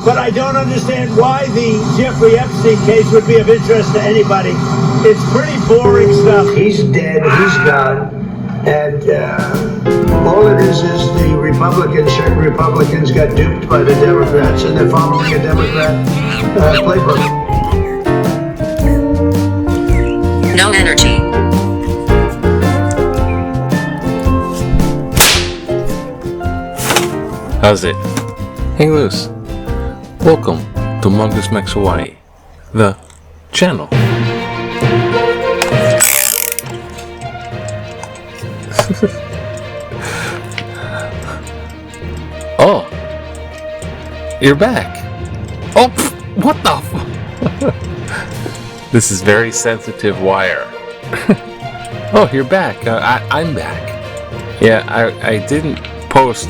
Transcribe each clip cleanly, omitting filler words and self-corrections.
But I don't understand why the Jeffrey Epstein case would be of interest to anybody. It's pretty boring stuff. He's dead, he's gone, and all it is the Republicans, certain Republicans got duped by the Democrats, and they're following a Democrat playbook. No energy. How's it? Hang loose. Welcome to Mongoose Max Hawaii, the channel. Oh, you're back. Oh, what the This is very sensitive wire. Oh, you're back. I'm back. Yeah, I didn't post.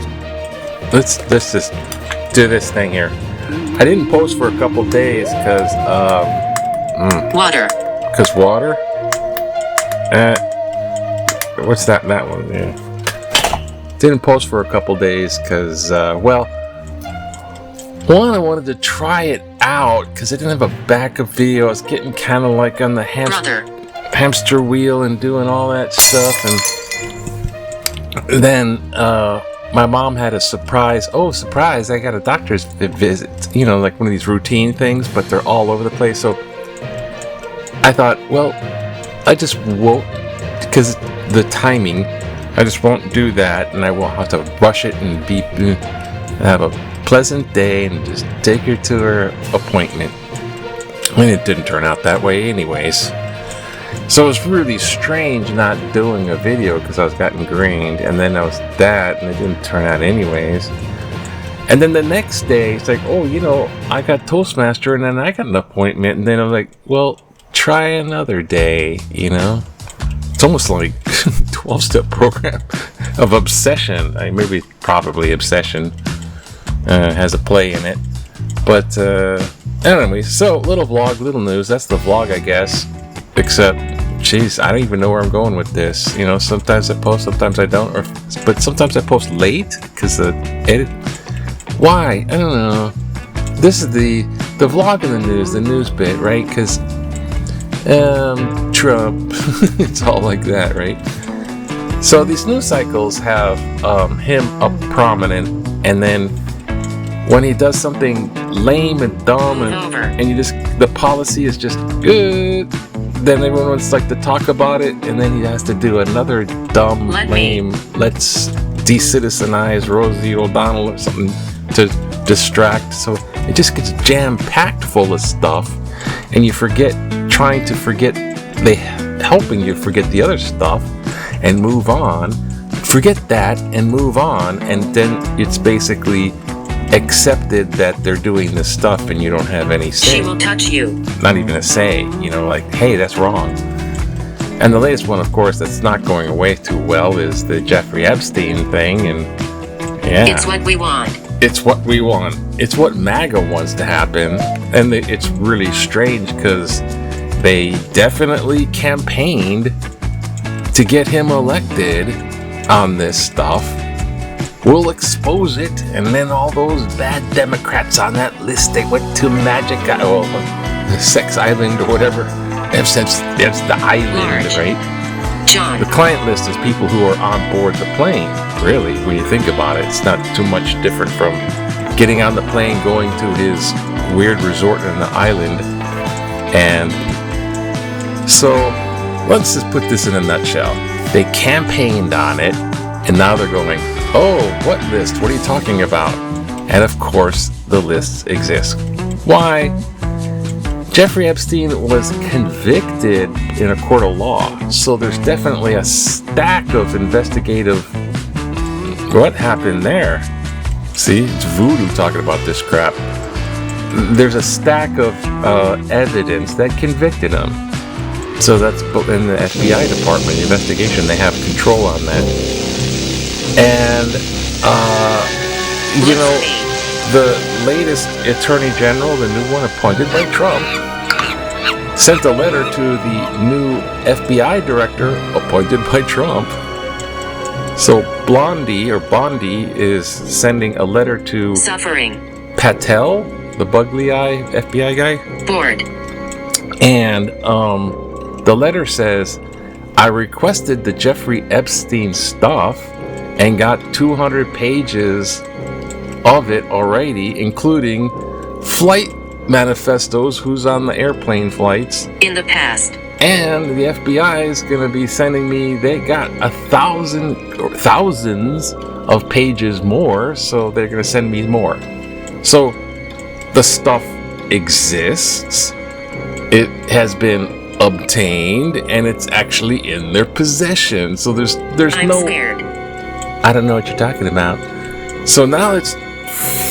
Let's just do this thing here. I didn't post for a couple days because water. Because water. What's that? That one. Yeah. Didn't post for a couple days because well, one, I wanted to try it out because I didn't have a backup video. I was getting kind of like on the hamster wheel and doing all that stuff, and then my mom had a surprise. Oh, surprise! I got a doctor's visit. You know, like one of these routine things, but they're all over the place. So I thought, well, I just won't, because the timing. I just won't do that, and I won't have to rush it and have a pleasant day and just take her to her appointment. I mean, it didn't turn out that way, anyways. So it was really strange not doing a video because I was got ingrained, and then I was that, and it didn't turn out anyways. And then the next day, it's like, oh, you know, I got Toastmaster, and then I got an appointment, and then I was like, well, try another day, you know? It's almost like 12-step program of obsession. Probably obsession has a play in it. But anyway, so little vlog, little news. That's the vlog, I guess. Except, jeez, I don't even know where I'm going with this. You know, sometimes I post, sometimes I don't. But sometimes I post late because the edit. Why? I don't know. This is the vlog and the news bit, right? Because Trump, it's all like that, right? So these news cycles have him up prominent, and then when he does something lame and dumb and you just, the policy is just good, then everyone wants like to talk about it, and then he has to do another dumb, lame, let's de-citizenize Rosie O'Donnell or something to distract. So it just gets jam-packed full of stuff, and you trying to forget, helping you forget the other stuff and move on, forget that and move on, and then it's basically accepted that they're doing this stuff and you don't have any say. She will touch you. Not even a say, you know, like, hey, that's wrong. And the latest one, of course, that's not going away too well is the Jeffrey Epstein thing, and yeah. It's what we want. It's what we want. It's what MAGA wants to happen, and it's really strange because they definitely campaigned to get him elected on this stuff. We'll expose it, and then all those bad Democrats on that list, they went to the Sex Island or whatever. That's the island, right? John. The client list is people who are on board the plane, really, when you think about it. It's not too much different from getting on the plane, going to his weird resort in the island. And so, let's just put this in a nutshell. They campaigned on it, and now they're going, oh, what list? What are you talking about? And of course, the lists exist. Why? Jeffrey Epstein was convicted in a court of law, so there's definitely a stack of investigative. What happened there? See, it's voodoo talking about this crap. There's a stack of evidence that convicted him. So that's in the FBI department, the investigation, they have control on that. And, you know, the latest Attorney General, the new one appointed by Trump, sent a letter to the new FBI director appointed by Trump, So Bondi is sending a letter to Suffering. Patel, the bugly eye FBI guy. Bored. And the letter says, I requested the Jeffrey Epstein stuff and got 200 pages of it already, including flight manifestos, who's on the airplane flights. In the past. And the FBI is going to be sending me, they got 1,000 or thousands of pages more, so they're going to send me more. So the stuff exists, it has been obtained, and it's actually in their possession. So there's I'm no scared. I don't know what you're talking about. So now it's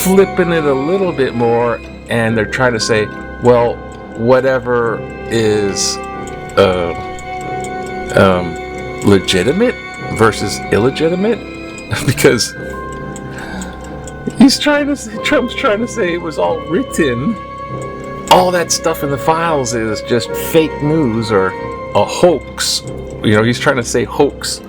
flipping it a little bit more, and they're trying to say, well, whatever is legitimate versus illegitimate, because Trump's trying to say it was all written. All that stuff in the files is just fake news or a hoax. He's trying to say hoax.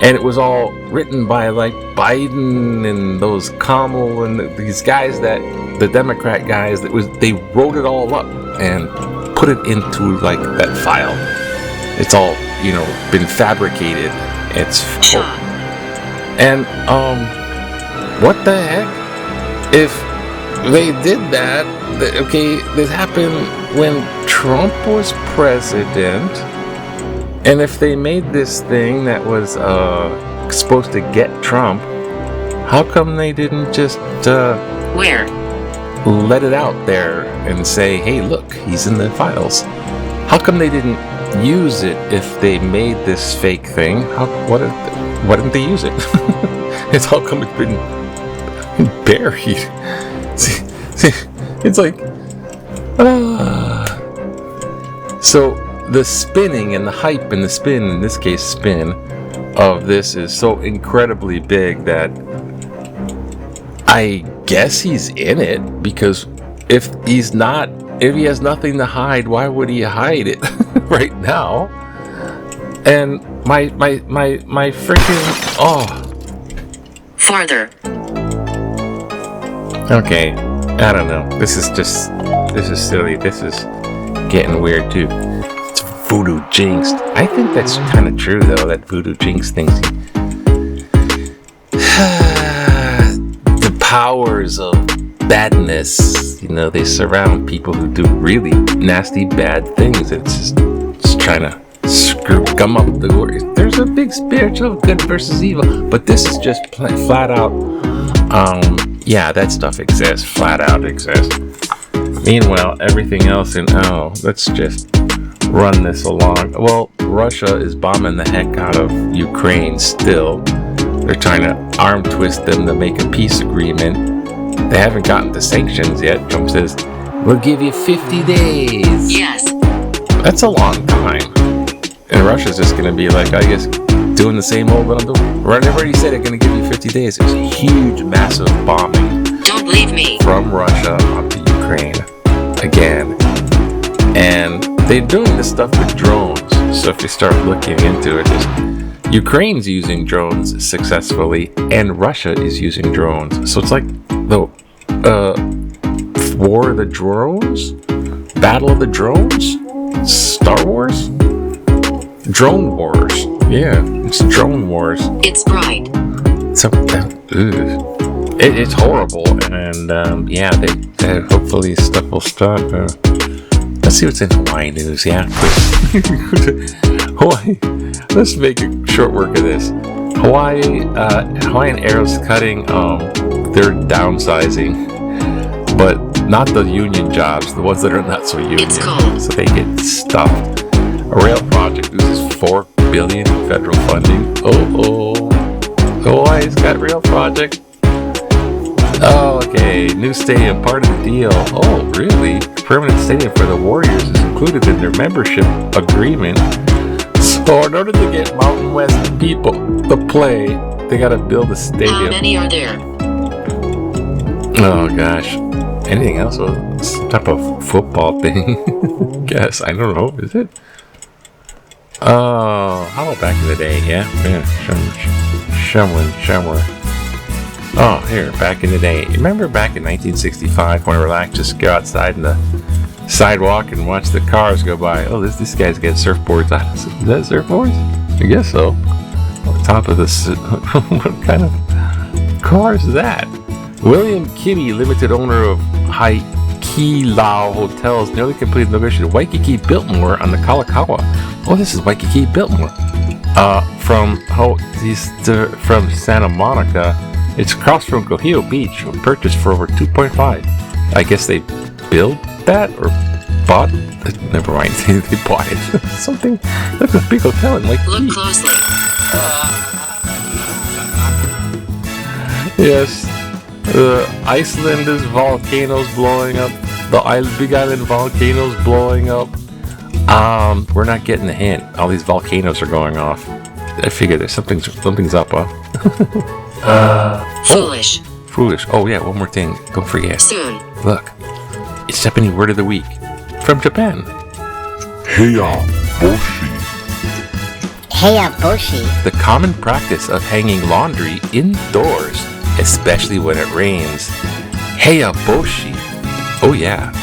And it was all written by like Biden and those Kamala and these guys, the Democrat guys, they wrote it all up and put it into like that file. It's all, been fabricated. It's Shot. And what the heck? If they did that, okay, this happened when Trump was president. And if they made this thing that was supposed to get Trump, how come they didn't just Where? let it out there and say, hey, look, he's in the files? How come they didn't use it if they made this fake thing? Why didn't they use it? It's how come it's been buried? See, it's like, so the spinning and the hype and the spin, in this case spin, of this is so incredibly big that I guess he's in it, because if he has nothing to hide, why would he hide it right now? And my freaking Farther. Okay, I don't know. This is silly. This is getting weird too. It's voodoo jinxed. I think that's kind of true though, that voodoo jinx thing. The powers of badness, they surround people who do really nasty bad things. It's just trying to gum up the glory. There's a big spiritual good versus evil, but this is just flat out, yeah, that stuff exists, flat out exists. Meanwhile, everything else let's just run this along. Well, Russia is bombing the heck out of Ukraine still. They're trying to arm twist them to make a peace agreement. They haven't gotten to sanctions yet. Trump says, we'll give you 50 days. Yes. That's a long time. And Russia's just going to be like, I guess, doing the same old that I'm doing. They've already said they're going to give you 50 days. There's a huge, massive bombing. Don't leave me. From Russia onto Ukraine again. And they're doing this stuff with drones. So if you start looking into it, Ukraine's using drones successfully, and Russia is using drones. So it's like the War of the Drones? Battle of the Drones? Star Wars? Drone Wars. Yeah, it's Drone Wars. It's bright. It's horrible, and yeah, they hopefully stuff will stop. Let's see what's in Hawaii news. Yeah, Hawaii. Let's make a short work of this. Hawaiian Air's cutting. They're downsizing, but not the union jobs. The ones that are not so union. It's cold. So they get stuffed. A rail project loses $4 billion in federal funding. Hawaii's got rail project. Oh, okay. New stadium, part of the deal. Oh, really? Permanent stadium for the Warriors is included in their membership agreement. So in order to get Mountain West people to play, they got to build a stadium. How many are there? Oh, gosh. Anything else? Some type of football thing? Guess. I don't know. Is it? Oh, how about back in the day? Yeah. Shumwin. Oh, here, back in the day. Remember back in 1965 when we were just go outside in the sidewalk and watch the cars go by? Oh, this guy's got surfboards on. Is that surfboards? I guess so. On top of this, what kind of car is that? William Kibbe, limited owner of Haikilau Hotels, nearly completed negotiation. Waikiki Biltmore on the Kalakaua. Oh, this is Waikiki Biltmore. From Santa Monica. It's across from Cohio Beach. Purchased for over 2.5. I guess they built that or bought. Never mind. They bought it. Something. Look, a big hotel in Waikiki. Look closely. Yes. Iceland is volcanoes blowing up. The Big Island volcanoes blowing up. We're not getting the hint. All these volcanoes are going off. I figure there's something's up, huh? Foolish. Foolish. Oh yeah, one more thing. Don't forget. Soon. Look. It's Japanese word of the week. From Japan. Heya Boshi. Heya Boshi. The common practice of hanging laundry indoors, especially when it rains. Heya Boshi. Oh yeah.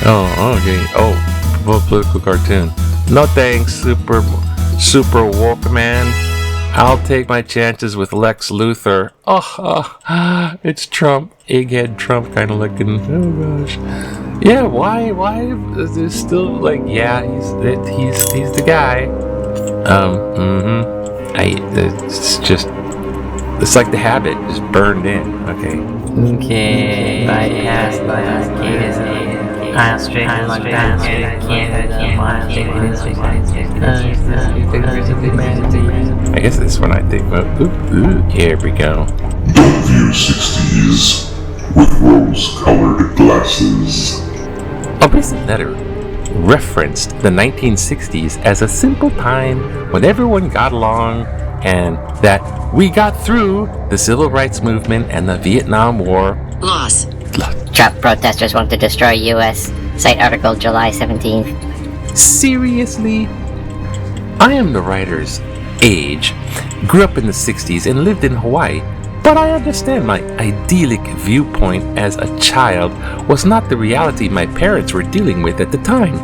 Oh, okay. Oh, political cartoon. No thanks, super woke man. I'll take my chances with Lex Luthor. It's Trump, egghead Trump kind of looking. Oh gosh. Yeah, why is there still like? Yeah, he's the guy. It's like the habit, just burned in. Okay. Bypass Australia, lockdown, I guess this one I think about. Here we go. Don't view 60s with rose-colored glasses. A recent letter referenced the 1960s as a simple time when everyone got along and that we got through the civil rights movement and the Vietnam War. Loss. Trump protesters want to destroy U.S. Cite article July 17th. Seriously? I am the writer's age, grew up in the 60s and lived in Hawaii, but I understand my idyllic viewpoint as a child was not the reality my parents were dealing with at the time.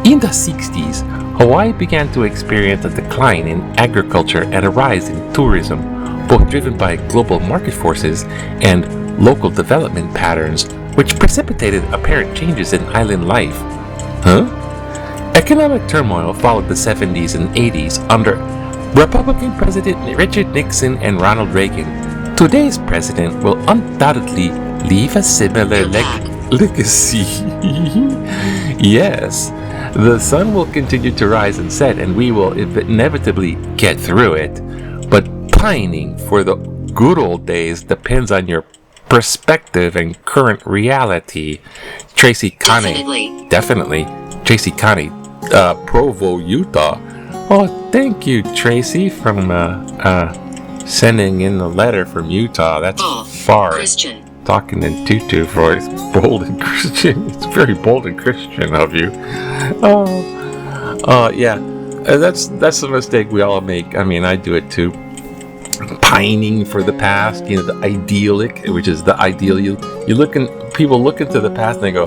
In the 60s, Hawaii began to experience a decline in agriculture and a rise in tourism, both driven by global market forces and local development patterns, which precipitated apparent changes in island life. Economic turmoil followed the 70s and 80s under Republican President Richard Nixon and Ronald Reagan. Today's president will undoubtedly leave a similar legacy. Yes, the sun will continue to rise and set, and we will inevitably get through it. But pining for the good old days depends on your perspective and current reality. Tracy Connie. Definitely. Tracy Connie, Provo, Utah. Oh, thank you, Tracy, from sending in the letter from Utah. That's far. Christian. Talking in tutu voice. Bold and Christian. It's very bold and Christian of you. Yeah. That's a mistake we all make. I mean, I do it too. Pining for the past, the idyllic, which is the ideal. People look into the past and they go,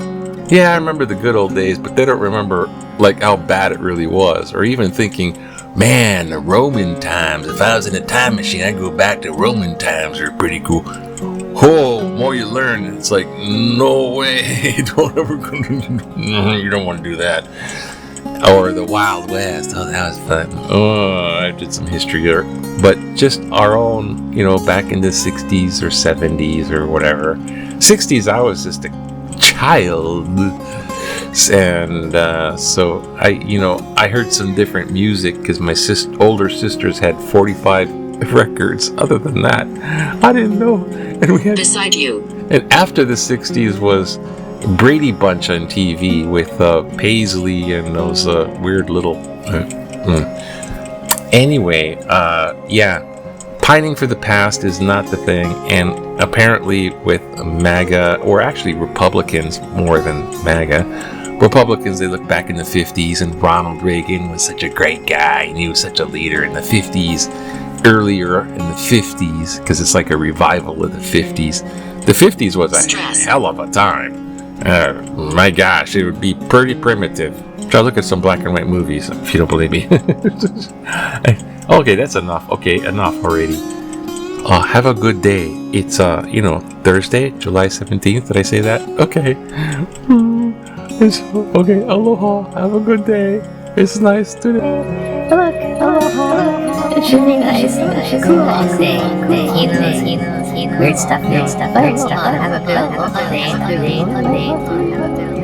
yeah, I remember the good old days, but they don't remember like how bad it really was, or even thinking, man, the Roman times, if I was in a time machine, I'd go back to Roman times. They're pretty cool. Oh, more you learn, it's like, no way, don't ever, you don't want to do that. Or the Wild West. Oh, that was fun. Oh, I did some history there. But just our own, back in the 60s or 70s or whatever. 60s, I was just a child. And so I heard some different music because my older sisters had 45 records. Other than that, I didn't know. And we had Beside you. And after the 60s was Brady Bunch on TV with Paisley and those weird little. Anyway, yeah, pining for the past is not the thing, and apparently with MAGA, or actually Republicans more than MAGA, Republicans, they look back in the 50s and Ronald Reagan was such a great guy and he was such a leader in the 50s, earlier in the 50s, because it's like a revival of the 50s. The 50s was a Stress. hell of a time. My gosh, it would be pretty primitive. Try to look at some black and white movies if you don't believe me. Okay, that's enough. Okay, enough already. Have a good day. It's Thursday, July 17th. Did I say that? Okay. Okay, aloha. Have a good day. It's nice to Look, aloha. It should be nice. Cool long day. He knows. Weird stuff. Have a good day.